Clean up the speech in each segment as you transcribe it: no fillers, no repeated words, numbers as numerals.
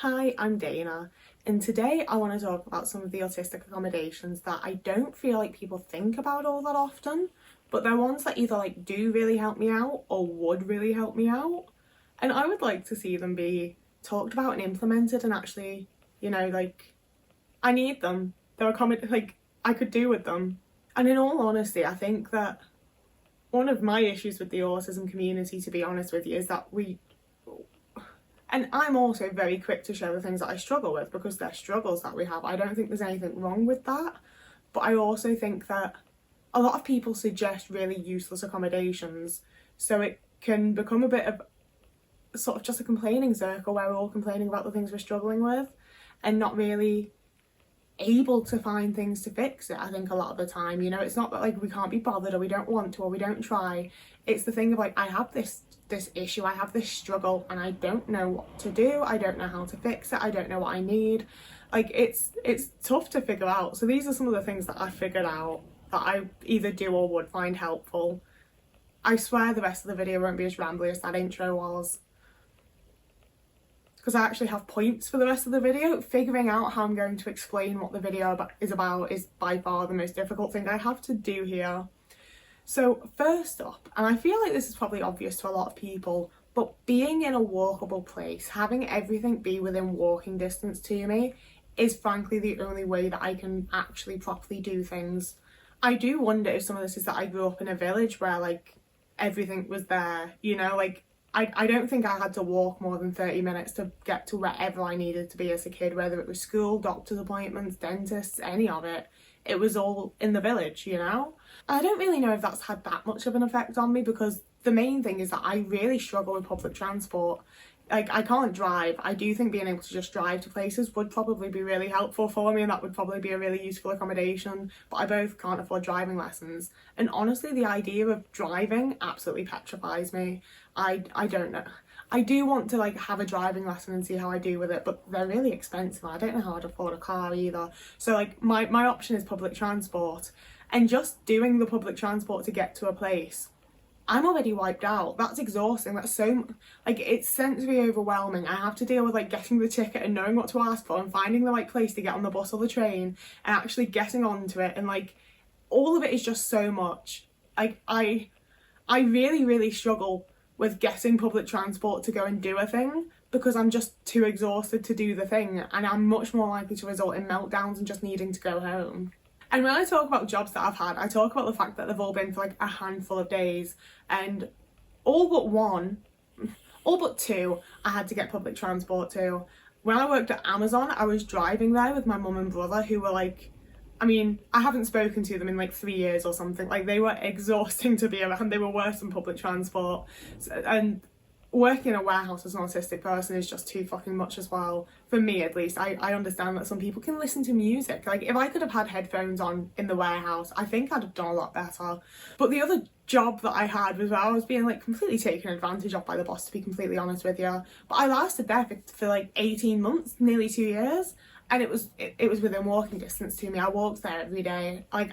Hi, I'm Dana, and today I want to talk about some of the autistic accommodations that I don't feel like people think about all that often, but they're ones that either do really help me out or would really help me out. And I would like to see them be talked about and implemented and actually, I need them. I could do with them. And in all honesty, I think that one of my issues with the autism community, to be honest with you, is that and I'm also very quick to share the things that I struggle with because they're struggles that we have. I don't think there's anything wrong with that. But I also think that a lot of people suggest really useless accommodations. So it can become a bit of sort of just a complaining circle where we're all complaining about the things we're struggling with and not really able to find things to fix it. I think a lot of the time, it's not that we can't be bothered or we don't want to or we don't try. It's the thing of I have this issue, I have this struggle and I don't know what to do, I don't know how to fix it, I don't know what I need. It's tough to figure out. So these are some of the things that I figured out that I either do or would find helpful. I swear the rest of the video won't be as rambly as that intro was, because I actually have points for the rest of the video. Figuring out how I'm going to explain what the video is about is by far the most difficult thing I have to do here. So first up, and I feel like this is probably obvious to a lot of people, but being in a walkable place, having everything be within walking distance to me is frankly the only way that I can actually properly do things. I do wonder if some of this is that I grew up in a village where everything was there, I don't think I had to walk more than 30 minutes to get to wherever I needed to be as a kid, whether it was school, doctor's appointments, dentists, any of it. It was all in the village, I don't really know if that's had that much of an effect on me, because the main thing is that I really struggle with public transport. I can't drive. I do think being able to just drive to places would probably be really helpful for me, and that would probably be a really useful accommodation, but I both can't afford driving lessons. And honestly, the idea of driving absolutely petrifies me. I don't know. I do want to have a driving lesson and see how I do with it, but they're really expensive. I don't know how I'd afford a car either. So my option is public transport, and just doing the public transport to get to a place, I'm already wiped out. That's exhausting. That's so it's sensory overwhelming. I have to deal with getting the ticket and knowing what to ask for and finding the right place to get on the bus or the train and actually getting onto it, and all of it is just so much. I really struggle with getting public transport to go and do a thing because I'm just too exhausted to do the thing, and I'm much more likely to result in meltdowns and just needing to go home. And when I talk about jobs that I've had, I talk about the fact that they've all been for a handful of days, and all but two, I had to get public transport to. When I worked at Amazon, I was driving there with my mum and brother, who were I haven't spoken to them in 3 years or something. They were exhausting to be around. They were worse than public transport. And working in a warehouse as an autistic person is just too fucking much as well. For me, at least. I understand that some people can listen to music. If I could have had headphones on in the warehouse, I think I'd have done a lot better. But the other job that I had was where I was being completely taken advantage of by the boss, to be completely honest with you. But I lasted there for 18 months, nearly 2 years. And it was within walking distance to me. I walked there every day. I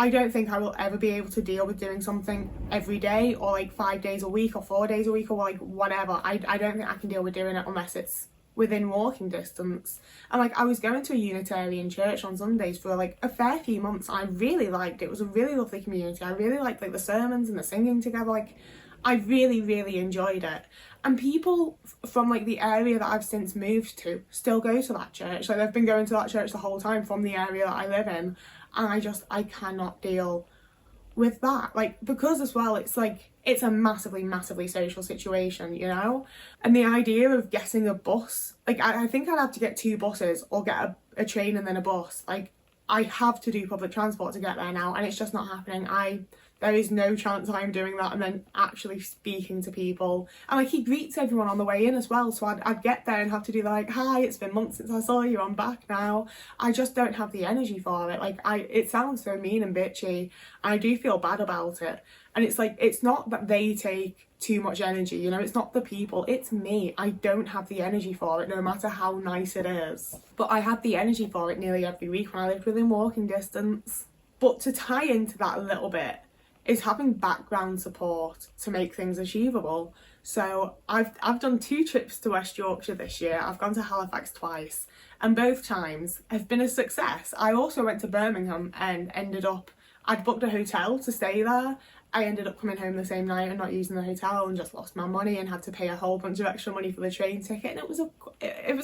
don't think I will ever be able to deal with doing something every day or 5 days a week or 4 days a week or whatever. I don't think I can deal with doing it unless it's within walking distance. And I was going to a Unitarian church on Sundays for a fair few months. I really liked it. It was a really lovely community. I really liked the sermons and the singing together. I really enjoyed it. And people from the area that I've since moved to still go to that church. They've been going to that church the whole time from the area that I live in. And I cannot deal with that. Because as well, it's a massively social situation, And the idea of getting a bus, I think I'd have to get 2 buses or get a train and then a bus. I have to do public transport to get there now, and it's just not happening. There is no chance I'm doing that and then actually speaking to people. And he greets everyone on the way in as well, so I'd get there and have to do hi, it's been months since I saw you, I'm back now. I just don't have the energy for it. It sounds so mean and bitchy. I do feel bad about it. And it's not that they take too much energy, it's not the people, it's me. I don't have the energy for it, no matter how nice it is. But I had the energy for it nearly every week when I lived within walking distance. But to tie into that a little bit is having background support to make things achievable. So I've done 2 trips to West Yorkshire this year. I've gone to Halifax twice, and both times have been a success. I also went to Birmingham and I'd booked a hotel to stay there. I ended up coming home the same night and not using the hotel and just lost my money and had to pay a whole bunch of extra money for the train ticket, and it was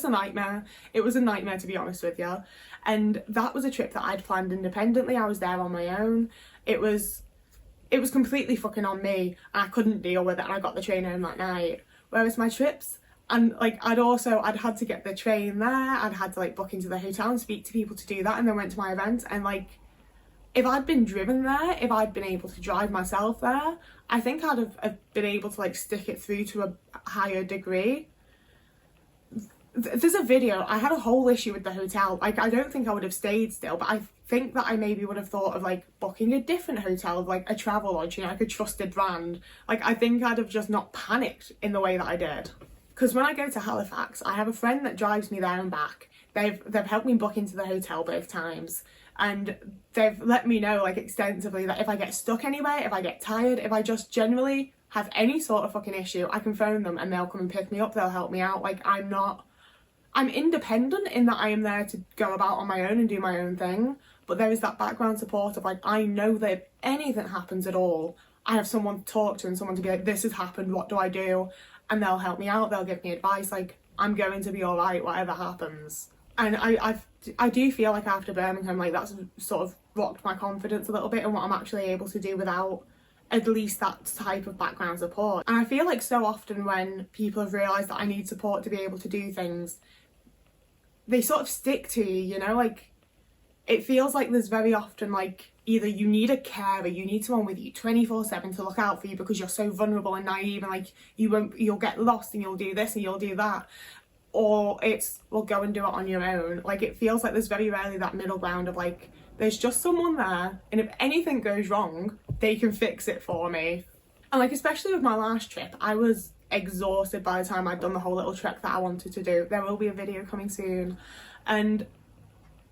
a nightmare. It was a nightmare, to be honest with you. And that was a trip that I'd planned independently. I was there on my own. It was completely fucking on me, and I couldn't deal with it, and I got the train home that night. Whereas my trips, and like I'd had to get the train there, I'd had to like book into the hotel and speak to people to do that, and then went to my event. And like, if I'd been driven there, if I'd been able to drive myself there, I think I'd have been able to like stick it through to a higher degree. There's a video, I had a whole issue with the hotel. Like, I don't think I would have stayed still, but I think that I maybe would have thought of like booking a different hotel, like a travel lodge, you know, like a trusted brand. Like, I think I'd have just not panicked in the way that I did. Because when I go to Halifax, I have a friend that drives me there and back. They've helped me book into the hotel both times, and they've let me know like extensively that if I get stuck anywhere, if I get tired, if I just generally have any sort of fucking issue, I can phone them and they'll come and pick me up, they'll help me out. Like, I'm independent in that I am there to go about on my own and do my own thing, but there is that background support of like, I know that if anything happens at all, I have someone to talk to and someone to be like, this has happened, what do I do? And they'll help me out, they'll give me advice, like, I'm going to be alright whatever happens. And I do feel like after Birmingham, like, that's sort of rocked my confidence a little bit in what I'm actually able to do without at least that type of background support. And I feel like so often when people have realised that I need support to be able to do things, they sort of stick to you, you know, like, it feels like there's very often like either you need a carer, you need someone with you 24/7 to look out for you because you're so vulnerable and naive, and like you'll get lost and you'll do this and you'll do that, or it's, well, go and do it on your own. Like, it feels like there's very rarely that middle ground of like, there's just someone there, and if anything goes wrong, they can fix it for me. And like, especially with my last trip, I was exhausted by the time I'd done the whole little trek that I wanted to do. There will be a video coming soon. And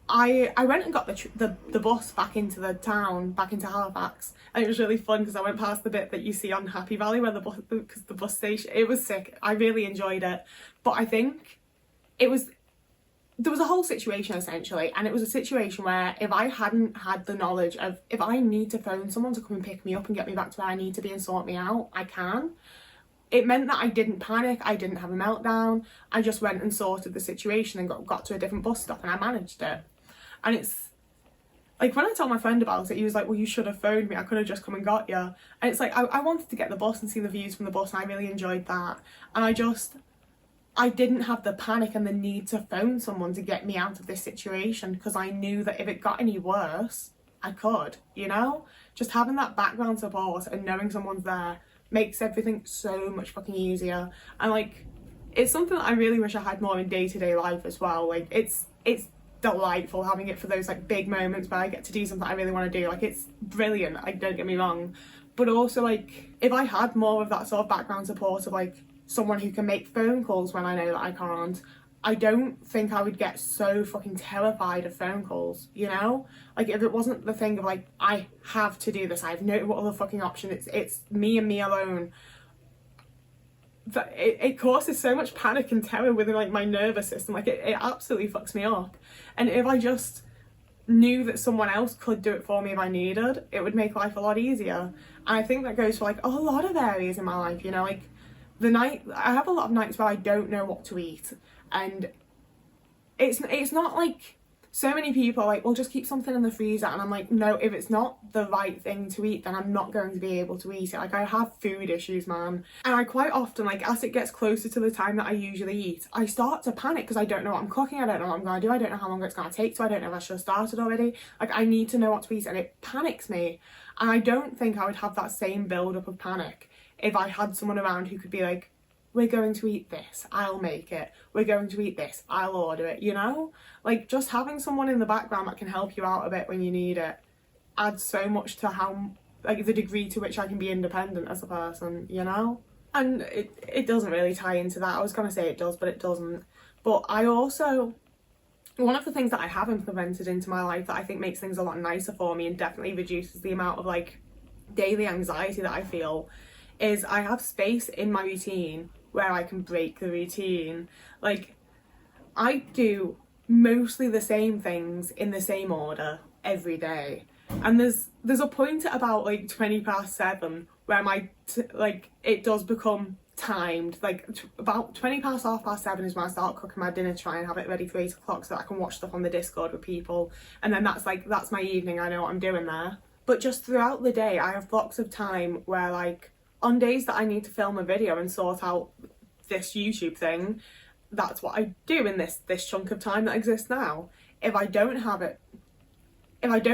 I went and got the bus back into the town, back into Halifax, and it was really fun because I went past the bit that you see on Happy Valley where the bus station, it was sick. I really enjoyed it, but I think there was a whole situation essentially, and it was a situation where if I hadn't had the knowledge of, if I need to phone someone to come and pick me up and get me back to where I need to be and sort me out, I can. It meant that I didn't panic, I didn't have a meltdown, I just went and sorted the situation and got to a different bus stop, and I managed it. And it's like, when I told my friend about it, he was like, well, you should have phoned me, I could have just come and got you. And it's like, I wanted to get the bus and see the views from the bus, and I really enjoyed that. And I didn't have the panic and the need to phone someone to get me out of this situation, because I knew that if it got any worse, I could, you know? Just having that background support and knowing someone's there makes everything so much fucking easier. And like, it's something that I really wish I had more in day-to-day life as well. Like, it's delightful having it for those like big moments where I get to do something I really want to do. Like, it's brilliant, like, don't get me wrong, but also like, if I had more of that sort of background support of like someone who can make phone calls when I know that I can't, I don't think I would get so fucking terrified of phone calls, you know? Like, if it wasn't the thing of like, I have to do this, I have no other fucking option, it's me and me alone, that it causes so much panic and terror within like my nervous system. Like, it absolutely fucks me up. And if I just knew that someone else could do it for me if I needed, it would make life a lot easier. And I think that goes for like a lot of areas in my life, you know? Like, I have a lot of nights where I don't know what to eat, and it's not like, so many people are like, well, just keep something in the freezer, and I'm like, no, if it's not the right thing to eat, then I'm not going to be able to eat it. Like, I have food issues, man, and I quite often, like, as it gets closer to the time that I usually eat, I start to panic because I don't know what I'm cooking, I don't know what I'm going to do, I don't know how long it's going to take, so I don't know if I should have started already. Like, I need to know what to eat, and it panics me, and I don't think I would have that same build-up of panic if I had someone around who could be like, we're going to eat this, I'll make it. We're going to eat this, I'll order it, you know? Like, just having someone in the background that can help you out a bit when you need it adds so much to how, like, the degree to which I can be independent as a person, you know? And it doesn't really tie into that. I was gonna say it does, but it doesn't. But I also, one of the things that I have implemented into my life that I think makes things a lot nicer for me and definitely reduces the amount of, like, daily anxiety that I feel is I have space in my routine where I can break the routine. Like, I do mostly the same things in the same order every day, and there's a point at about like 7 where it does become timed. Like about 7 is when I start cooking my dinner, try and have it ready for 8 o'clock so that I can watch stuff on the Discord with people, and then that's my evening. I know what I'm doing there. But just throughout the day I have blocks of time where, like, on days that I need to film a video and sort out this YouTube thing, that's what I do in this chunk of time that exists now. If I don't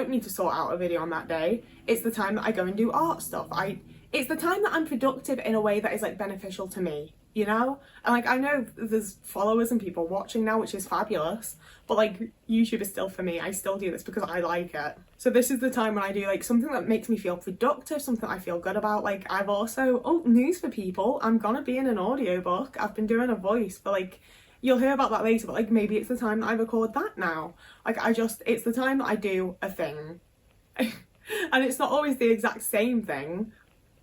need to sort out a video on that day, it's the time that I go and do art stuff. It's the time that I'm productive in a way that is like beneficial to me, you know? And like, I know there's followers and people watching now, which is fabulous, but like, YouTube is still for me. I still do this because I like it. So this is the time when I do like something that makes me feel productive, something I feel good about. Like, I've also, news for people, I'm gonna be in an audiobook. I've been doing a voice for like, you'll hear about that later, but like, maybe it's the time that I record that now. Like, it's the time that I do a thing. And it's not always the exact same thing,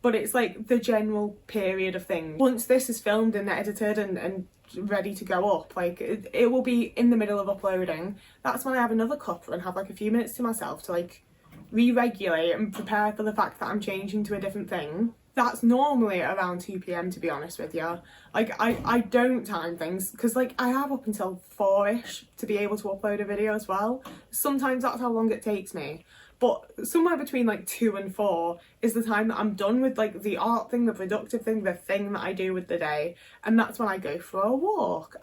but it's like the general period of things. Once this is filmed and edited and ready to go up, like it will be in the middle of uploading. That's when I have another cuppa and have like a few minutes to myself to like re-regulate and prepare for the fact that I'm changing to a different thing. That's normally around 2 p.m, to be honest with you. Like, I don't time things because like I have up until 4ish to be able to upload a video as well. Sometimes that's how long it takes me. But somewhere between like 2 and 4 is the time that I'm done with like the art thing, the productive thing, the thing that I do with the day. And that's when I go for a walk.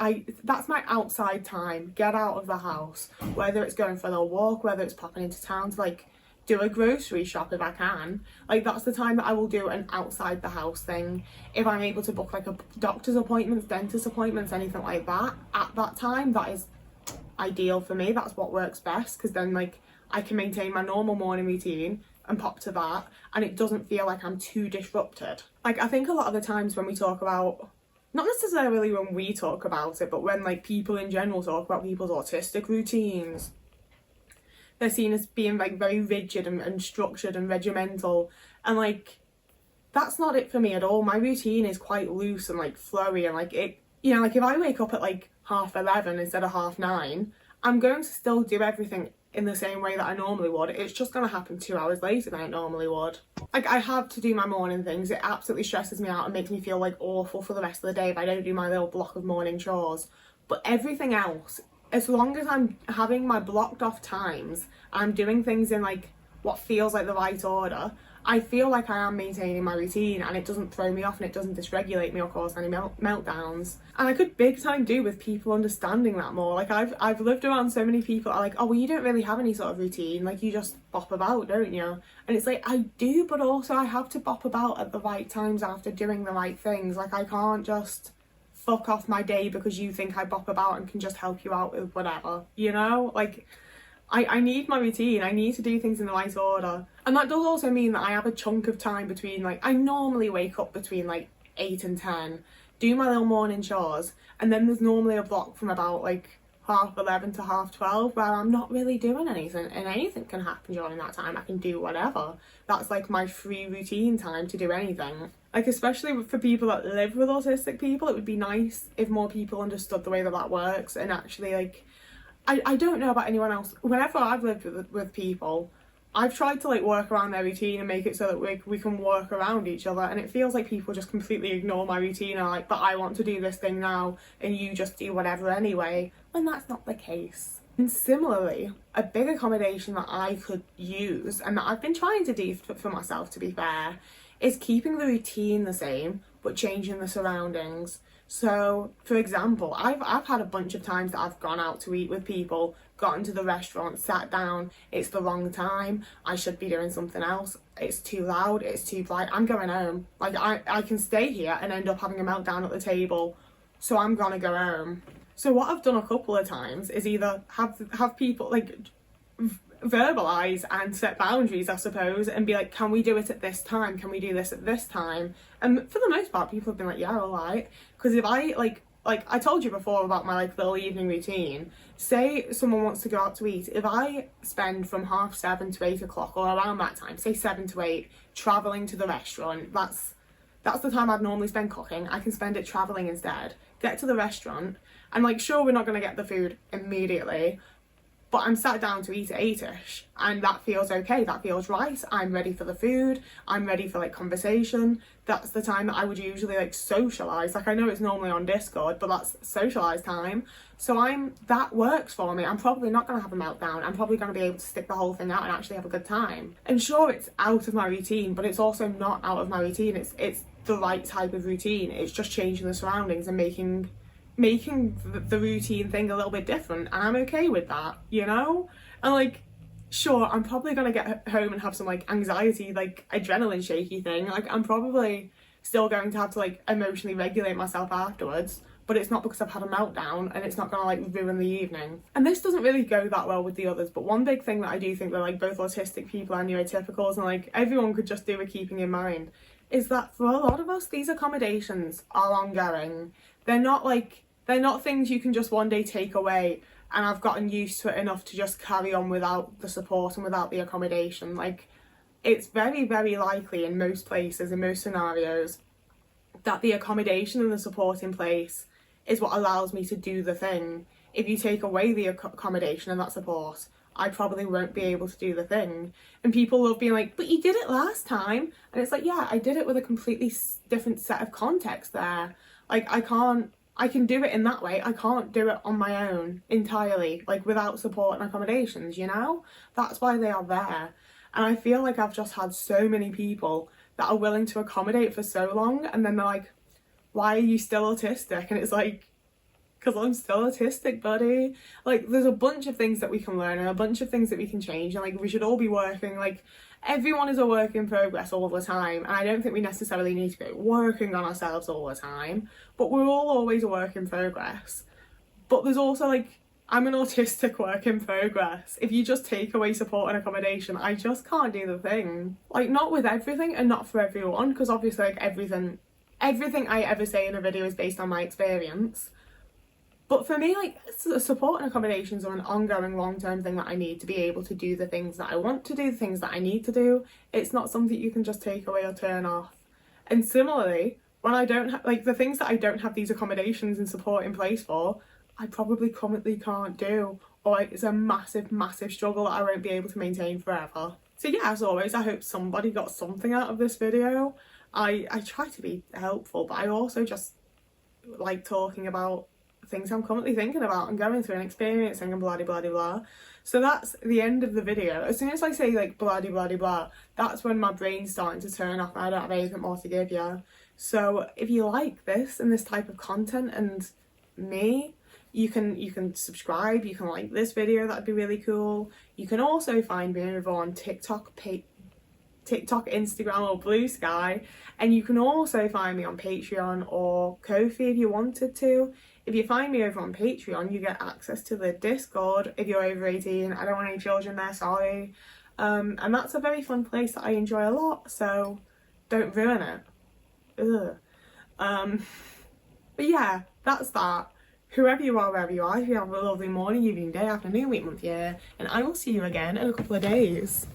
That's my outside time. Get out of the house. Whether it's going for a little walk, whether it's popping into town to like do a grocery shop if I can. Like, that's the time that I will do an outside the house thing. If I'm able to book like a doctor's appointments, dentist appointments, anything like that at that time, that is ideal for me. That's what works best, because then like I can maintain my normal morning routine and pop to that, and it doesn't feel like I'm too disrupted. Like, I think a lot of the times when we talk about, not necessarily when we talk about it, but when like people in general talk about people's autistic routines, they're seen as being like very rigid and structured and regimental, and like that's not it for me at all. My routine is quite loose and like flowy, and like it, you know, like if I wake up at like 11:30 instead of 9:30, I'm going to still do everything in the same way that I normally would. It's just going to happen 2 hours later than it normally would. Like, I have to do my morning things. It absolutely stresses me out and makes me feel like awful for the rest of the day if I don't do my little block of morning chores. But everything else, as long as I'm having my blocked off times, I'm doing things in like what feels like the right order, I feel like I am maintaining my routine, and it doesn't throw me off and it doesn't dysregulate me or cause any meltdowns. And I could big time do with people understanding that more. Like, I've lived around so many people that are like, oh well, you don't really have any sort of routine, like you just bop about, don't you? And it's like, I do, but also I have to bop about at the right times after doing the right things. Like, I can't just fuck off my day because you think I bop about and can just help you out with whatever, you know? Like, I need my routine. I need to do things in the right order. And that does also mean that I have a chunk of time between, like, I normally wake up between like 8 and 10, do my little morning chores, and then there's normally a block from about like 11:30 to 12:30 where I'm not really doing anything, and anything can happen during that time. I can do whatever. That's like my free routine time to do anything. Like, especially for people that live with autistic people, it would be nice if more people understood the way that works, and actually, like, I don't know about anyone else. Whenever I've lived with people, I've tried to like work around their routine and make it so that we can work around each other, and it feels like people just completely ignore my routine and are like, but I want to do this thing now and you just do whatever anyway, when that's not the case. And similarly, a big accommodation that I could use, and that I've been trying to do for myself, to be fair, is keeping the routine the same but changing the surroundings. So, for example, I've had a bunch of times that I've gone out to eat with people, gotten to the restaurant, sat down, it's the wrong time, I should be doing something else, it's too loud, it's too bright, I'm going home. Like, I can stay here and end up having a meltdown at the table, so I'm gonna go home. So what I've done a couple of times is either have people, like, verbalise and set boundaries, I suppose, and be like, can we do it at this time? Can we do this at this time? And for the most part, people have been like, yeah, all right. Because if I, like I told you before about my, like, little evening routine, say someone wants to go out to eat, if I spend from 7:30 to 8 o'clock, or around that time, say 7 to 8, travelling to the restaurant, that's that's the time I'd normally spend cooking. I can spend it travelling instead. Get to the restaurant, and like, sure, we're not going to get the food immediately, but I'm sat down to eat at 8ish, and that feels okay, that feels right. I'm ready for the food, I'm ready for like conversation. That's the time that I would usually like socialise. Like, I know it's normally on Discord, but that's socialise time. So that works for me. I'm probably not going to have a meltdown. I'm probably going to be able to stick the whole thing out and actually have a good time. And sure, it's out of my routine, but it's also not out of my routine. It's the right type of routine. It's just changing the surroundings and making the routine thing a little bit different, and I'm okay with that, you know? And like, sure, I'm probably gonna get home and have some like anxiety, like adrenaline shaky thing. Like, I'm probably still going to have to like emotionally regulate myself afterwards, but it's not because I've had a meltdown, and it's not gonna like ruin the evening. And this doesn't really go that well with the others, but one big thing that I do think that like both autistic people and neurotypicals and like everyone could just do with keeping in mind is that for a lot of us, these accommodations are ongoing. They're not things you can just one day take away and I've gotten used to it enough to just carry on without the support and without the accommodation. Like, it's very, very likely in most places, in most scenarios, that the accommodation and the support in place is what allows me to do the thing. If you take away the accommodation and that support, I probably won't be able to do the thing. And people love being like, but you did it last time. And it's like, yeah, I did it with a completely different set of context there. Like, I can do it in that way. I can't do it on my own entirely, like without support and accommodations, you know? That's why they are there. And I feel like I've just had so many people that are willing to accommodate for so long, and then they're like, why are you still autistic? And it's like, because I'm still autistic, buddy. Like, there's a bunch of things that we can learn and a bunch of things that we can change, and like, we should all be working. Like, everyone is a work in progress all the time, and I don't think we necessarily need to go working on ourselves all the time, but we're all always a work in progress. But there's also like, I'm an autistic work in progress. If you just take away support and accommodation, I just can't do the thing. Like, not with everything and not for everyone, because obviously like everything I ever say in a video is based on my experience. But for me, like, support and accommodations are an ongoing long-term thing that I need to be able to do the things that I want to do, the things that I need to do. It's not something you can just take away or turn off. And similarly, when I don't have, like, the things that I don't have these accommodations and support in place for, I probably currently can't do. Or like, it's a massive, massive struggle that I won't be able to maintain forever. So yeah, as always, I hope somebody got something out of this video. I try to be helpful, but I also just like talking about things I'm currently thinking about and going through and experiencing and blah blah blah blah. So that's the end of the video. As soon as I say like blah blah blah blah, that's when my brain's starting to turn off and I don't have anything more to give you. So if you like this and this type of content and me, you can subscribe, you can like this video, that'd be really cool. You can also find me over on TikTok, Instagram or Blue Sky, and you can also find me on Patreon or Ko-fi if you wanted to. If you find me over on Patreon, you get access to the Discord if you're over 18. I don't want any children there, sorry. And that's a very fun place that I enjoy a lot, so don't ruin it. Ugh. But yeah, that's that. Whoever you are, wherever you are, if you have a lovely morning, evening, day, afternoon, week, month, year, and I will see you again in a couple of days.